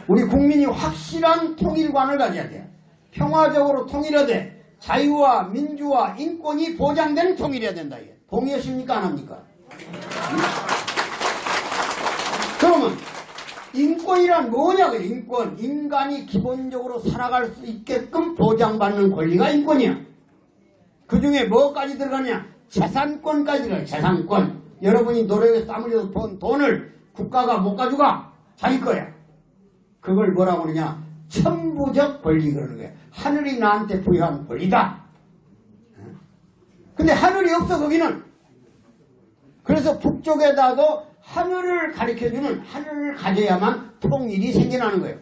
우리 국민이 확실한 통일관을 가져야 돼. 평화적으로 통일하되 자유와 민주와 인권이 보장되는 통일해야 된다. 이게. 동의하십니까 안 합니까? 그러면 인권이란 뭐냐고요. 인권. 인간이 기본적으로 살아갈 수 있게끔 보장받는 권리가 인권이야. 그 중에 뭐까지 들어가냐. 재산권까지 들어가요. 재산권. 여러분이 노력해서 땀 흘려서 번 돈을 국가가 못 가져가. 자기 거야. 그걸 뭐라고 그러냐. 천부적 권리 그러는 거야. 하늘이 나한테 부여한 권리다. 근데 하늘이 없어 거기는. 그래서 북쪽에다도 하늘을 가리켜주는 하늘을 가져야만 통일이 생겨나는 거예요.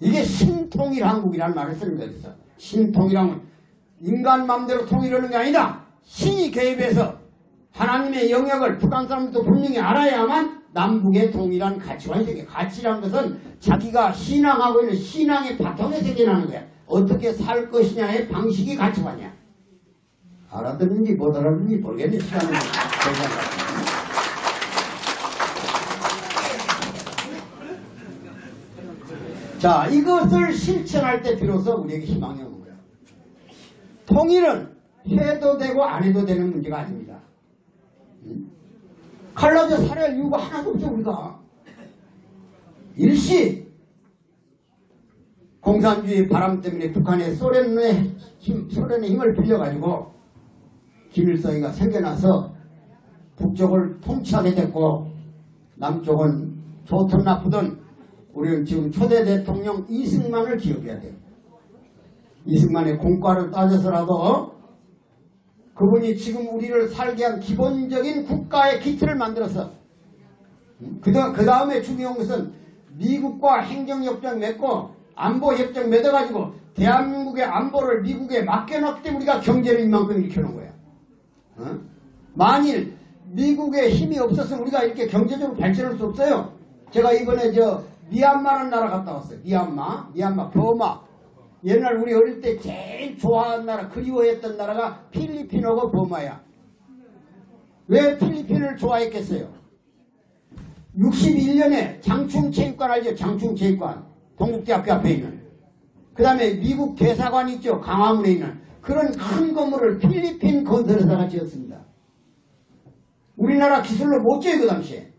이게 신통일 한국이라는 말을 쓰는 거였어. 신통일하면 인간 마음대로 통일하는 게 아니다. 신이 개입해서 하나님의 영역을 북한 사람들도 분명히 알아야만 남북의 동일한 가치관이 생겨. 가치라는 것은 자기가 신앙하고 있는 신앙의 바탕에 생겨나는 거야. 어떻게 살 것이냐의 방식이 가치관이야. 알아듣는지 못 알아듣는지 모르겠네. 시간을 자, 이것을 실천할 때 비로소 우리에게 희망이 오는 거야. 통일은 해도 되고 안 해도 되는 문제가 아닙니다. 갈라져 살아야 할 이유가 하나도 없죠 우리가. 일시 공산주의 바람 때문에 북한의 소련의 힘을 빌려가지고 김일성이가 생겨나서 북쪽을 통치하게 됐고 남쪽은 좋든 나쁘든 우리는 지금 초대 대통령 이승만을 기억해야 돼요. 이승만의 공과를 따져서라도 그분이 지금 우리를 살게 한 기본적인 국가의 기틀을 만들어서 그 다음에 중요한 것은 미국과 행정협정 맺고 안보협정 맺어가지고 대한민국의 안보를 미국에 맡겨놨기 때문에 우리가 경제를 이만큼 일으켜놓은 거야. 만일 미국의 힘이 없었으면 우리가 이렇게 경제적으로 발전할 수 없어요. 제가 이번에 미얀마라는 나라 갔다 왔어요. 미얀마, 버마. 옛날 우리 어릴 때 제일 좋아하는 나라, 그리워했던 나라가 필리핀하고 버마야. 왜 필리핀을 좋아했겠어요? 61년에 장충체육관 알죠? 장충체육관. 동국대학교 앞에 있는. 그 다음에 미국 대사관 있죠? 강화문에 있는. 그런 큰 건물을 필리핀 건설회사가 지었습니다. 우리나라 기술로 못 지어요, 그 당시에.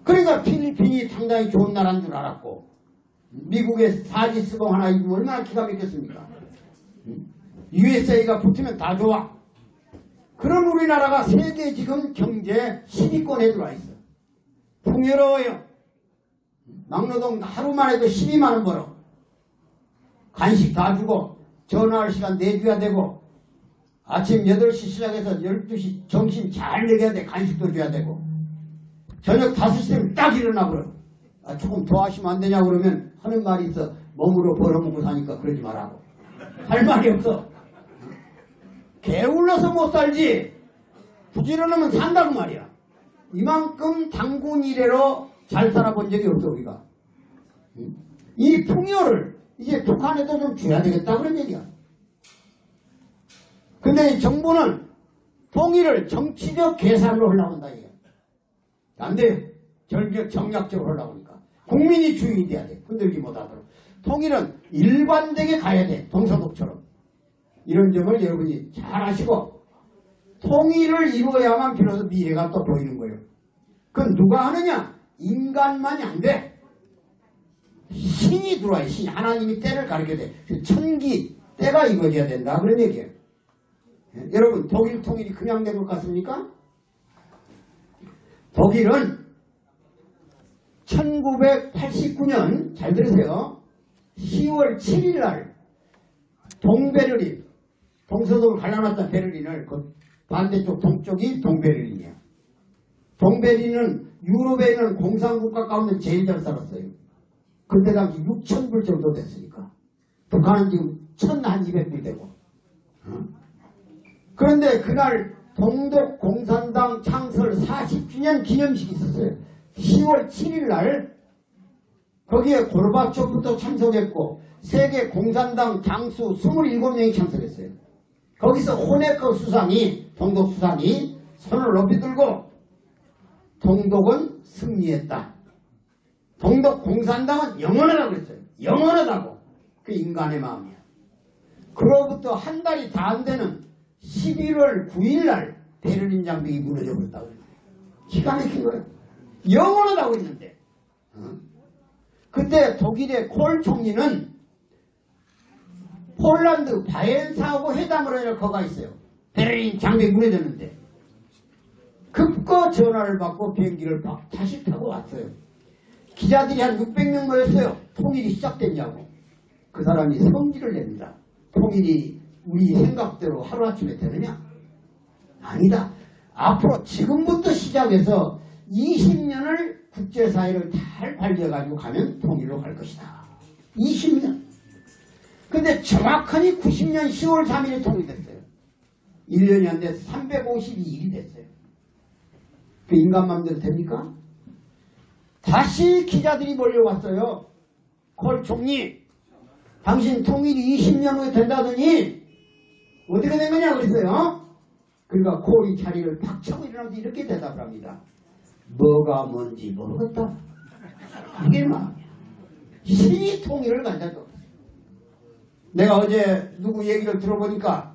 그러니까 필리핀이 상당히 좋은 나라인 줄 알았고, 미국의 사지스봉 하나 입으면 얼마나 기가 막혔습니까? USA가 붙으면 다 좋아. 그런 우리나라가 세계 지금 경제 10위권에 들어와 있어. 풍요로워요. 막노동 하루만 해도 12만원 벌어. 간식 다 주고 전화할 시간 내줘야 되고 아침 8시 시작해서 12시 점심 잘 먹여야 돼. 간식도 줘야 되고 저녁 5시 되면 딱 일어나 버려. 조금 더 하시면 안 되냐고 그러면 하는 말이 있어. 몸으로 벌어먹고 사니까 그러지 말라고. 할 말이 없어. 게을러서 못 살지 부지런하면 산다고 말이야. 이만큼 당군 이래로 잘 살아본 적이 없어 우리가. 이 풍요를 이제 북한에도 좀 줘야 되겠다 그런 얘기야. 근데 이 정부는 통일을 정치적 계산으로 하려고 한다 이게. 안 돼. 정략적으로 하려고 하니까 국민이 주인이 돼야 돼. 흔들지 못하도록. 통일은 일관되게 가야 돼. 동서독처럼. 이런 점을 여러분이 잘 아시고 통일을 이루어야만 비로소 미래가 또 보이는 거예요. 그건 누가 하느냐? 인간만이 안 돼. 신이 들어와요. 신이. 하나님이 때를 가르쳐야 돼. 천기, 때가 이루어져야 된다. 그런 얘기예요. 여러분 독일 통일이 그냥 된 것 같습니까? 독일은 1989년 잘 들으세요. 10월 7일 날 동베를린, 동서독을 갈라놨던 베를린을 그 반대쪽 동쪽이 동베를린이에요. 동베를린은 유럽에 있는 공산국가 가운데 제일 잘 살았어요. 그때 당시 6,000불 정도 됐으니까. 북한은 지금 1,200불 되고. 그런데 그날 동독 공산당 창설 40주년 기념식이 있었어요. 10월 7일 날 거기에 고르바초프도 참석했고 세계 공산당 장수 27명이 참석했어요. 거기서 호네커 수상이, 동독 수상이 손을 높이 들고 동독은 승리했다. 동독 공산당은 영원하다고 그랬어요. 영원하다고. 그 인간의 마음이야. 그로부터 한 달이 다 안 되는 11월 9일 날 베를린 장벽이 무너져 버렸다고 그랬어요. 기가 막힌 거예요. 영원하다고 했는데. 그때 독일의 콜 총리는 폴란드 바이엔사하고 회담을 하려 거가 있어요. 베를린 장벽이 무너졌는데. 급거 전화를 받고 비행기를 다시 타고 왔어요. 기자들이 한 600명 모였어요. 통일이 시작됐냐고. 그 사람이 성질을 냅니다. 통일이 우리 생각대로 하루아침에 되느냐? 아니다. 앞으로 지금부터 시작해서 20년을 국제사회를 잘 관리해가지고 가면 통일로 갈 것이다. 20년. 근데 정확하니 90년 10월 3일에 통일됐어요. 1년이 안 돼서 352일이 됐어요. 그 인간 마음대로 됩니까? 다시 기자들이 몰려왔어요. 콜 총리, 당신 통일이 20년 후에 된다더니 어떻게 된 거냐 그랬어요. 그러니까 콜이 자리를 팍 차고 일어나서 이렇게 대답을 합니다. 뭐가 뭔지 모르겠다. 이게 마음이야. 신이 통일을 간다고. 내가 어제 누구 얘기를 들어보니까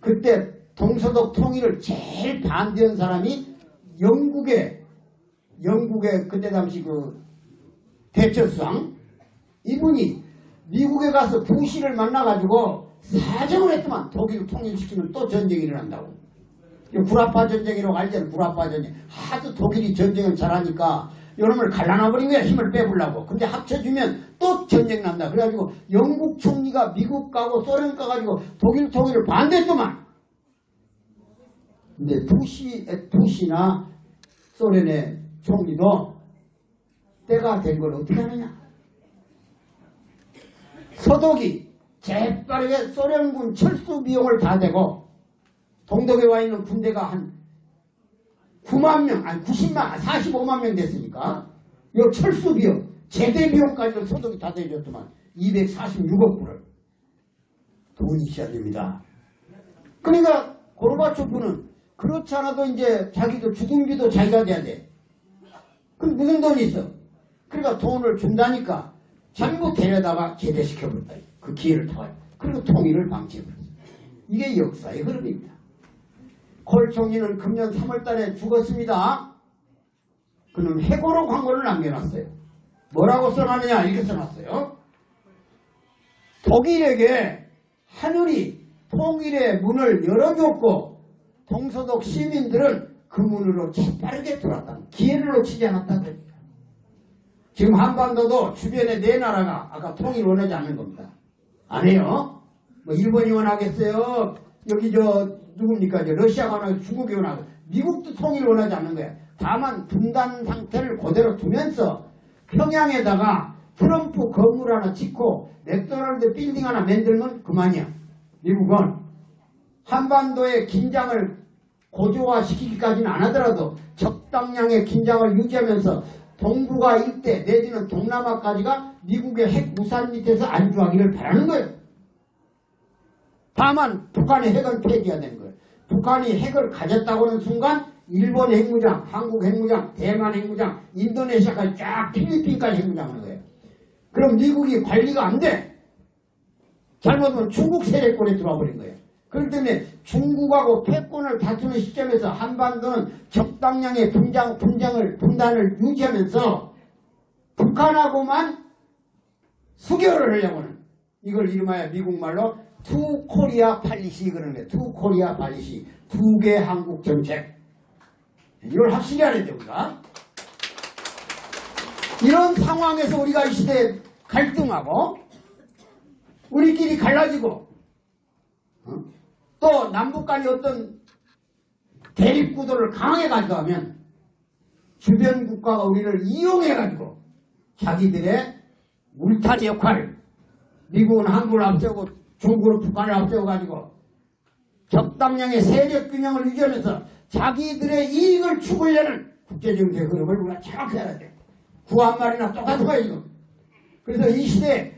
그때 동서독 통일을 제일 반대한 사람이 영국의 그때 당시 그 대처수상 이분이 미국에 가서 부시를 만나가지고 사정을 했더만 독일을 통일시키면 또 전쟁이 일어난다고. 구라파 전쟁이라고 알잖아요. 구라파 전쟁. 하도 독일이 전쟁을 잘하니까 여러분을 갈라놔버린 거야. 힘을 빼보려고. 근데 합쳐주면 또 전쟁 난다. 그래가지고 영국 총리가 미국 가고 소련 가가지고 독일 통일을 반대했더만. 근데 부시나 소련의 총리도 때가 된 걸 어떻게 하느냐. 서독이 재빠르게 소련군 철수 비용을 다 대고 동독에 와 있는 군대가 한 9만 명, 아니 90만, 45만 명 됐으니까 이 철수 비용, 제대 비용까지도 서독이 다 대줬더만 246억 불을 돈이 있어야 됩니다. 그러니까 고르바초프는 그렇지 않아도 이제 자기도 주둔비도 자기가 돼야 돼. 그럼 무슨 돈이 있어? 그러니까 돈을 준다니까 전부 데려다가 제대시켜버렸다. 그 기회를 타와요. 그리고 통일을 방치해버렸어요. 이게 역사의 흐름입니다. 콜 총리는 금년 3월 달에 죽었습니다. 그는 해고로 광고를 남겨놨어요. 뭐라고 써놨느냐 이렇게 써놨어요. 독일에게 하늘이 통일의 문을 열어줬고 동서독 시민들은 그 문으로 재빠르게 들어왔다. 기회를 놓치지 않았다. 지금 한반도도 주변에 네 나라가 아까 통일 원하지 않는 겁니다. 안 해요. 뭐 일본이 원하겠어요. 여기 누굽니까? 러시아가 원하고 중국이 원하고 미국도 통일 원하지 않는 거야. 다만 분단 상태를 그대로 두면서 평양에다가 트럼프 건물 하나 짓고 맥도날드 빌딩 하나 만들면 그만이야. 미국은 한반도의 긴장을 고조화시키기까지는 안 하더라도 적당량의 긴장을 유지하면서 동북아 일대 내지는 동남아까지가 미국의 핵 우산 밑에서 안주하기를 바라는 거예요. 다만 북한의 핵은 폐기해야 되는 거예요. 북한이 핵을 가졌다고 하는 순간 일본 핵무장, 한국 핵무장, 대만 핵무장, 인도네시아까지 쫙 필리핀까지 핵무장하는 거예요. 그럼 미국이 관리가 안 돼. 잘못하면 중국 세력권에 들어와 버린 거예요. 그렇기 때문에 중국하고 패권을 다투는 시점에서 한반도는 적당량의 분단을 유지하면서 북한하고만 수교를 하려고 하는, 이걸 이름하여 미국 말로 투 코리아 팔리시 그러는 거예요. 투 코리아 팔리시, 두 개 한국 정책. 이걸 확실히 알아야 돼, 우리가. 이런 상황에서 우리가 이 시대에 갈등하고 우리끼리 갈라지고 또 남북 간의 어떤 대립 구도를 강하게 가져가면 주변 국가가 우리를 이용해가지고 자기들의 울타리 역할, 미국은 한국을 앞세우고 중국은 북한을 앞세워가지고 적당량의 세력 균형을 유지하면서 자기들의 이익을 추구하려는 국제정세 흐름을 우리가 정확히 알아야 돼. 구한말이나 똑같은 거예요, 지금. 그래서 이 시대에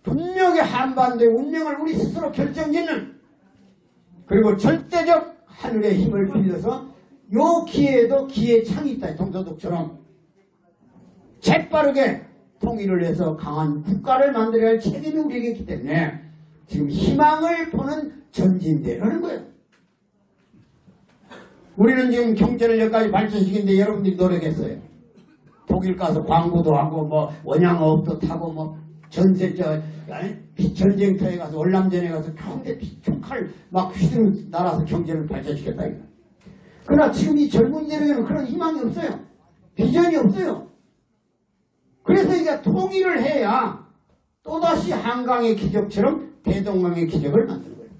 분명히 한반도의 운명을 우리 스스로 결정짓는, 그리고 절대적 하늘의 힘을 빌려서 요 기회에도 기회의 창이 있다. 동서독처럼 재빠르게 통일을 해서 강한 국가를 만들어야 할 책임이 우리에게 있기 때문에 지금 희망을 보는 전진대라는 거예요. 우리는 지금 경제를 여기까지 발전시키는데 여러분들이 노력했어요. 독일 가서 광고도 하고 뭐 원양어업도 타고 뭐 전쟁터에 가서 월남전에 가서 총칼 막 휘두르 날아서 경제를 발전시켰다 이거. 그러나 지금 이 젊은이들에게는 그런 희망이 없어요. 비전이 없어요. 그래서 이게 통일을 해야 또다시 한강의 기적처럼 대동강의 기적을 만드는 거예요.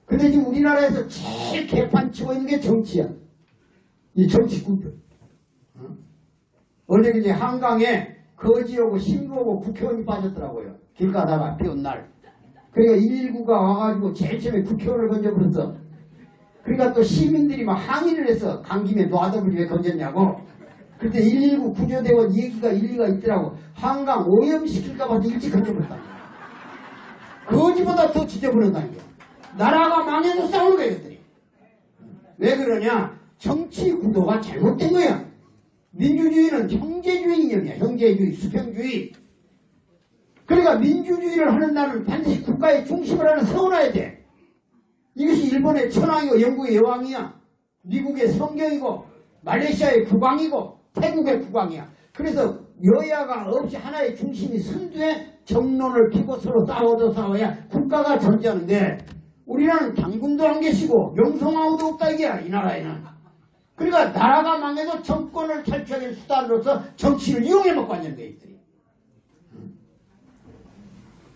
근데 지금 우리나라에서 제일 개판 치고 있는 게 정치야. 이 정치꾼들. 어제 이제 한강에 거지하고 신부하고 국회의원이 빠졌더라고요. 길 가다가 비온 날. 그러니까 119가 와가지고 제일 처음에 국회의원을 건져버렸어. 그러니까 또 시민들이 막 항의를 해서 간 김에 놔둬버리 왜 건졌냐고. 그때 119 구조대원 얘기가 일리가 있더라고. 한강 오염시킬까봐 일찍 건져버렸다. 거지보다 더 지저분하다는 거야. 나라가 망해도 싸우는 거야 이것들이. 왜 그러냐? 정치 구도가 잘못된 거야. 민주주의는 형제주의 이념이야. 형제주의, 수평주의. 그러니까 민주주의를 하는 나는 반드시 국가의 중심을 하나 세워놔야 돼. 이것이 일본의 천황이고 영국의 여왕이야. 미국의 성경이고 말레이시아의 국왕이고 태국의 국왕이야. 그래서 여야가 없이 하나의 중심이 선두에 정론을 피고 서로 싸워야 국가가 존재하는데 우리나라는 당군도 안 계시고 명성황후도 없다 이게야. 이 나라에는. 그러니까 나라가 망해도 정권을 탈취하는 수단으로서 정치를 이용해 먹고 앉는 거야 이들이.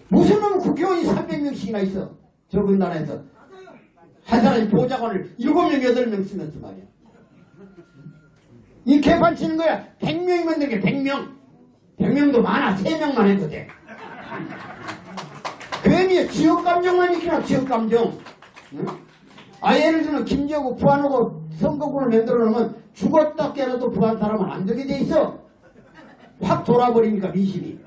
무슨 놈은 국회의원이 300명씩이나 있어. 저번 나라에서 한 사람이 보좌관을 7명 8명 쓰면서 말이야. 이 개판 치는 거야. 100명이면 되게 100명. 100명도 많아. 3명만 해도 돼. 괜히 지역감정만 익히나 지역감정. 응? 예를 들면 김지하고 부안하고 선거구를 만들어 놓으면 죽었다 깨어나도 부안 사람은 안 되게 돼 있어. 확 돌아버리니까 민심이.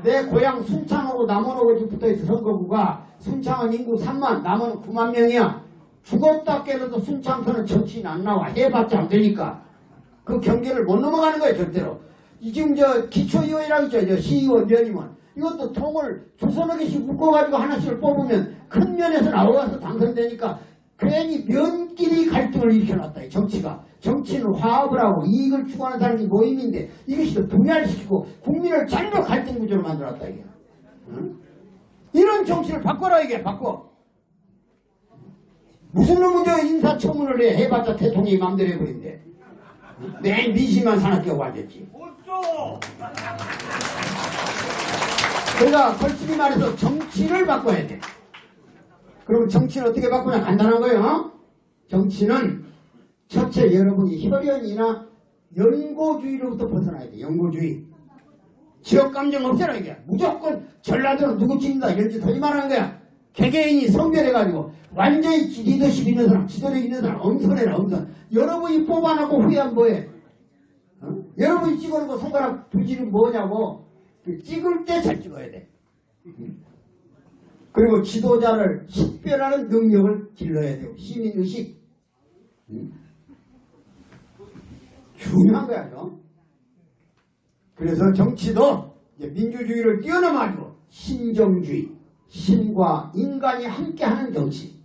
내 고향 순창하고 남원하고 지금 붙어있어. 선거구가 순창은 인구 3만 남원은 9만 명이야. 죽었다 깨어나도 순창서는 정치인 안 나와. 해봤자 안 되니까. 그 경계를 못 넘어가는 거예요 절대로. 지금 저 기초의원이라고 있죠. 저 시의원 면이면 이것도 통을 두서너 개씩 묶어가지고 하나씩을 뽑으면 큰 면에서 나와서 당선되니까 괜히 면끼리 갈등을 일으켜놨다. 정치가. 정치는 화합을 하고 이익을 추구하는 사람이 모임인데 이것이 더 분열시키고 국민을 전부 갈등 구조로 만들었다. 이게. 응? 이런 정치를 바꿔라 이게. 바꿔. 무슨 놈은 저 인사청문을 해봤자 대통령이 마음대로 해버린대. 맨 민심만 사납게 앉았지. 그러니까 솔직히 말해서 정치를 바꿔야 돼. 그럼 정치는 어떻게 바꾸냐? 간단한 거예요. 정치는 첫째 여러분이 혈연이나 연고주의로부터 벗어나야 돼. 연고주의. 지역감정 없애라 이게. 무조건 전라도는 누구 찍는다 이런 짓 하지 말라는 거야. 개개인이 성별해가지고 완전히 리더십 있는 사람, 지도력 있는 사람 엄선해라. 엄선. 여러분이 뽑아놓고 후회하면 뭐해? 여러분이 찍어놓고 손가락 두지는 뭐냐고. 찍을 때 잘 찍어야 돼. 그리고 지도자를 식별하는 능력을 길러야 돼요. 시민의식. 중요한 거야. 그래서 정치도 이제 민주주의를 뛰어넘어가지고 신정주의, 신과 인간이 함께하는 정치.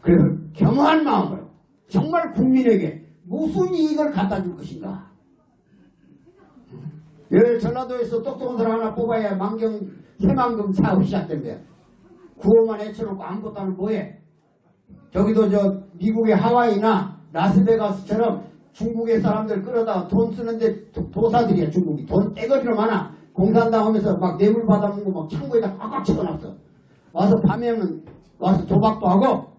그래서 겸허한 마음으로 정말 국민에게 무슨 이익을 갖다 줄 것인가. 전라도에서 똑똑한 사람 하나 뽑아야 새만금 사업이 시작된대요. 구호만 해쳐놓고 아무것도 안 하면 뭐해? 저기도 미국의 하와이나 라스베가스처럼 중국의 사람들 끌어다가 돈 쓰는데 도사들이야. 중국이 돈 떼거리로 많아. 공산당 하면서 막 뇌물 받아먹고 막 창고에다 꽉꽉 채워놨어. 와서 밤에는 와서 도박도 하고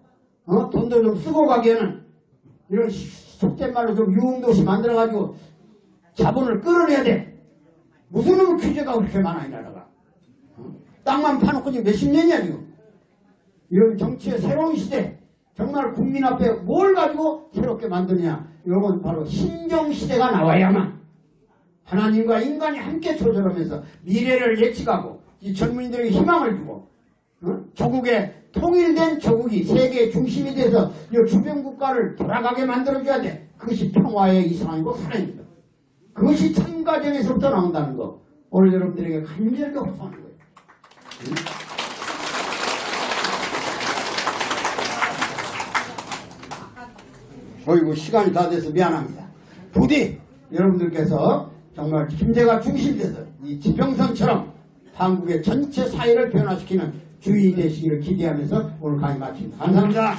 돈도 좀 쓰고 가기에는 이런 속된 말로 좀 유흥도시 만들어가지고 자본을 끌어내야 돼. 무슨 놈의 규제가 그렇게 많아 이 나라가. 땅만 파놓고 지금 몇십 년이야 지금. 이런 정치의 새로운 시대, 정말 국민 앞에 뭘 가지고 새롭게 만드냐. 이건 바로 신정시대가 나와야만 하나님과 인간이 함께 조절하면서 미래를 예측하고 이 젊은이들에게 희망을 주고 조국의 통일된 조국이 세계의 중심이 돼서 이 주변 국가를 돌아가게 만들어줘야 돼. 그것이 평화의 이상이고 사랑입니다. 그것이 참가정에서부터 나온다는 거 오늘 여러분들에게 간절하게 호소하는 거예요. 어이구 시간이 다 돼서 미안합니다. 부디 여러분들께서 정말 김제가 중심돼서 이 지평선처럼 한국의 전체 사회를 변화시키는 주인이 되시기를 기대하면서 오늘 강의 마칩니다. 감사합니다. 네.